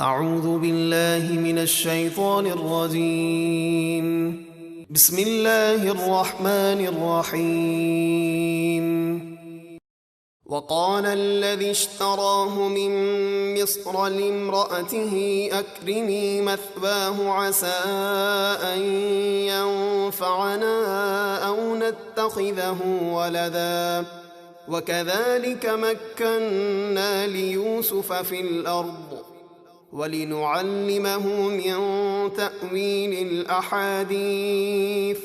اعوذ باللہ من الشیطان الرجیم بسم اللہ الرحمن الرحیم وقال الذي اشتراه من مصر لامرأته أكرمي مثواه عسى أن ينفعنا أو نتخذه ولدا وكذلك مكنا ليوسف في الأرض وَلِنُعَلِّمَهُ مِن تَأْوِيلِ الْأَحَادِيثِ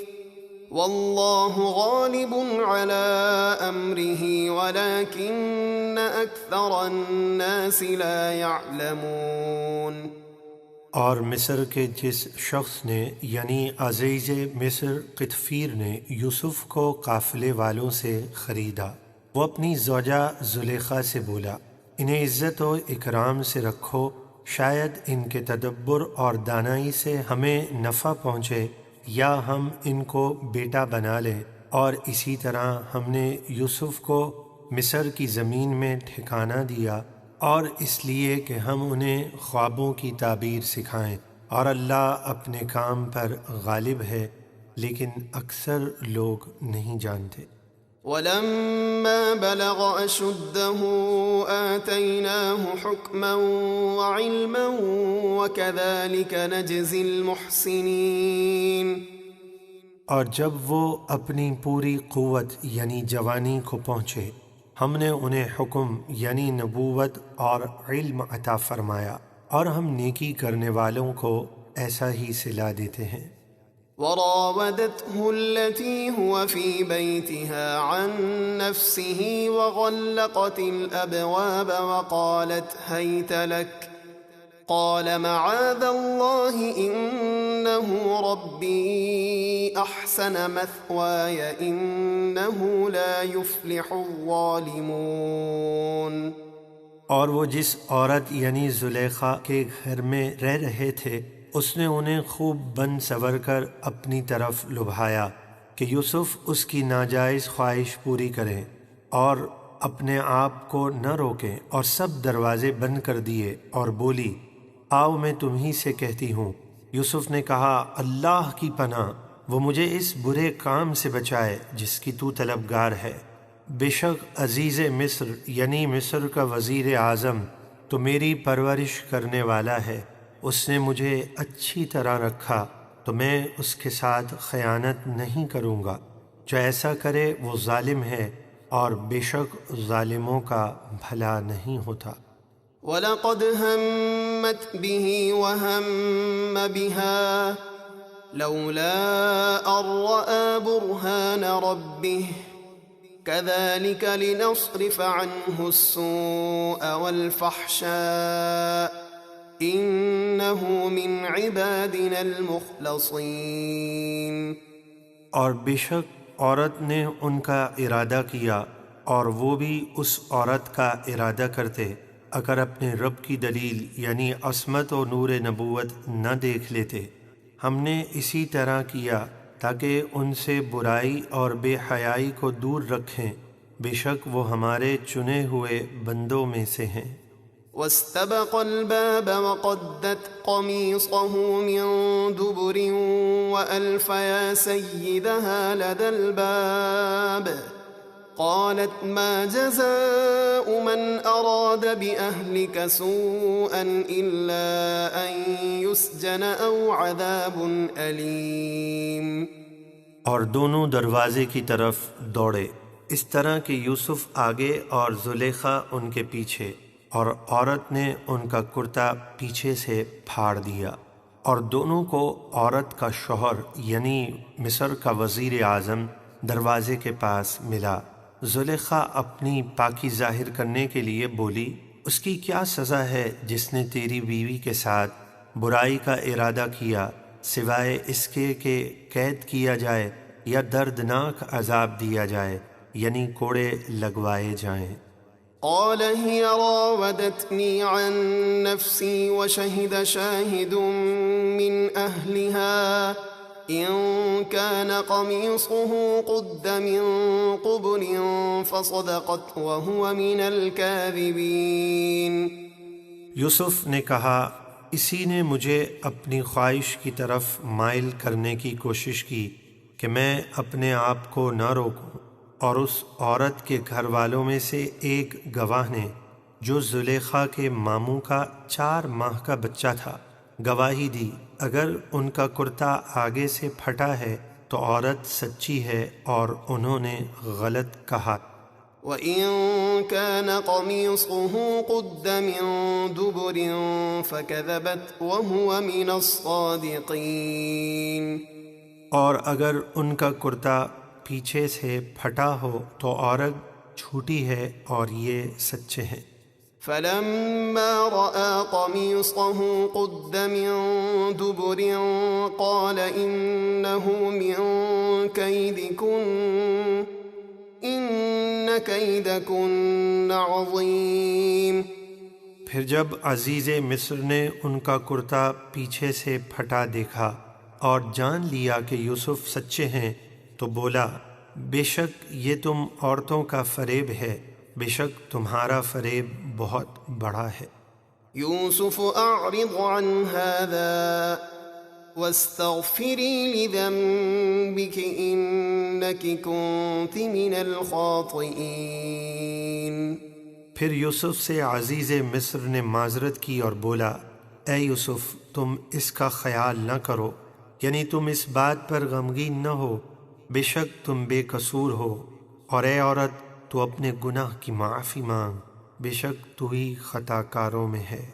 وَاللَّهُ غَالِبٌ عَلَىٰ أَمْرِهِ وَلَٰكِنَّ أَكْثَرَ النَّاسِ لَا يَعْلَمُونَ۔ اور مصر کے جس شخص نے یعنی عزیز مصر قطفیر نے یوسف کو قافلے والوں سے خریدا، وہ اپنی زوجہ زلیخا سے بولا، انہیں عزت و اکرام سے رکھو، شاید ان کے تدبر اور دانائی سے ہمیں نفع پہنچے یا ہم ان کو بیٹا بنا لیں۔ اور اسی طرح ہم نے یوسف کو مصر کی زمین میں ٹھکانہ دیا، اور اس لیے کہ ہم انہیں خوابوں کی تعبیر سکھائیں، اور اللہ اپنے کام پر غالب ہے لیکن اکثر لوگ نہیں جانتے۔ وَلَمَّا بَلَغَ أَشُدَّهُ آتَيْنَاهُ حُكْمًا وَعِلْمًا وَكَذَلِكَ نَجْزِي الْمُحْسِنِينَ۔ اور جب وہ اپنی پوری قوت یعنی جوانی کو پہنچے، ہم نے انہیں حکم یعنی نبوت اور علم عطا فرمایا، اور ہم نیکی کرنے والوں کو ایسا ہی صلہ دیتے ہیں۔ وراودته التي هو في بيتها عن نفسه وغلقت الأبواب وقالت هيت لك قال معاذ الله إنه ربي أحسن مثواي إنه لا يفلح الظالمون۔ اور وہ جس عورت یعنی زلیخا کے گھر میں رہ رہے تھے، اس نے انہیں خوب بن سور کر اپنی طرف لبھایا کہ یوسف اس کی ناجائز خواہش پوری کریں اور اپنے آپ کو نہ روکیں، اور سب دروازے بند کر دیے، اور بولی، آؤ میں تمہیں سے کہتی ہوں۔ یوسف نے کہا، اللہ کی پناہ، وہ مجھے اس برے کام سے بچائے جس کی تو طلبگار ہے۔ بے شک عزیز مصر یعنی مصر کا وزیر اعظم تو میری پرورش کرنے والا ہے، اس نے مجھے اچھی طرح رکھا تو میں اس کے ساتھ خیانت نہیں کروں گا۔ جو ایسا کرے وہ ظالم ہے، اور بے شک ظالموں کا بھلا نہیں ہوتا۔ وَلَقَدْ هَمَّتْ بِهِ وَهَمَّ بِهَا لَوْلَا أَن رَّأَىٰ بُرْهَانَ رَبِّهِ كَذَٰلِكَ لِنَصْرِفَ عَنْهُ السُّوءَ وَالْفَحْشَاءَ إِنَّهُ مِنْ عِبَادِنَا الْمُخْلَصِينَ۔ اور بے شک عورت نے ان کا ارادہ کیا، اور وہ بھی اس عورت کا ارادہ کرتے اگر اپنے رب کی دلیل یعنی عصمت و نور نبوت نہ دیکھ لیتے۔ ہم نے اسی طرح کیا تاکہ ان سے برائی اور بے حیائی کو دور رکھیں، بے شک وہ ہمارے چنے ہوئے بندوں میں سے ہیں۔ وَاسْتَبَقَ الْبَابَ وَقَدَّتْ قَمِيصَهُ مِن دُبُرٍ وَأَلْفَ يَا سَيِّدَهَا لَدَى الْبَابِ قَالَتْ مَا جَزَاءُ مَنْ أَرَادَ بِأَهْلِكَ سُوءًا إِلَّا أَن يُسْجَنَ أَوْ عَذَابٌ أَلِيمٌ۔ اور دونوں دروازے کی طرف دوڑے، اس طرح کہ یوسف آگے اور زلیخا ان کے پیچھے، اور عورت نے ان کا کرتا پیچھے سے پھاڑ دیا، اور دونوں کو عورت کا شوہر یعنی مصر کا وزیر اعظم دروازے کے پاس ملا۔ زلیخا اپنی پاکی ظاہر کرنے کے لیے بولی، اس کی کیا سزا ہے جس نے تیری بیوی کے ساتھ برائی کا ارادہ کیا، سوائے اس کے کہ قید کیا جائے یا دردناک عذاب دیا جائے یعنی کوڑے لگوائے جائیں۔ قال هي راودتني عن نفسي وشهد شاهد من أهلها إن كان قميصه قد من قبل فصدقت وهو من الكاذبين۔ یوسف نے کہا، اسی نے مجھے اپنی خواہش کی طرف مائل کرنے کی کوشش کی کہ میں اپنے آپ کو نہ روکوں، اور اس عورت کے گھر والوں میں سے ایک گواہ نے جو زلیخا کے ماموں کا 4 ماہ کا بچہ تھا گواہی دی، اگر ان کا کرتا آگے سے پھٹا ہے تو عورت سچی ہے اور انہوں نے غلط کہا۔ وَإِن كَانَ قَمِيصُهُ قُدَّ مِن دُبُرٍ فَكَذَبَتْ وَهُوَ مِنَ الصَّادِقِينَ، اور اگر ان کا کرتا پیچھے سے پھٹا ہو تو عورت جھوٹی ہے اور یہ سچے ہیں۔ فَلَمَّا رَأَىٰ قَمِيصَهُ قُدَّ مِن دُبُرٍ قَالَ إِنَّهُ مِن كَيْدِكُنَّ إِنَّ كَيْدَكُنَّ عَظِيمٌ، پھر جب عزیز مصر نے ان کا کرتا پیچھے سے پھٹا دیکھا اور جان لیا کہ یوسف سچے ہیں تو بولا، بے شک یہ تم عورتوں کا فریب ہے، بے شک تمہارا فریب بہت بڑا ہے۔ یوسف اعرض عن هذا واستغفری لذنبک انک کنت من الخاطئین۔ پھر یوسف سے عزیز مصر نے معذرت کی اور بولا، اے یوسف تم اس کا خیال نہ کرو، یعنی تم اس بات پر غمگین نہ ہو، بے شک تم بے قصور ہو، اور اے عورت تو اپنے گناہ کی معافی مانگ، بے شک تو ہی خطا کاروں میں ہے۔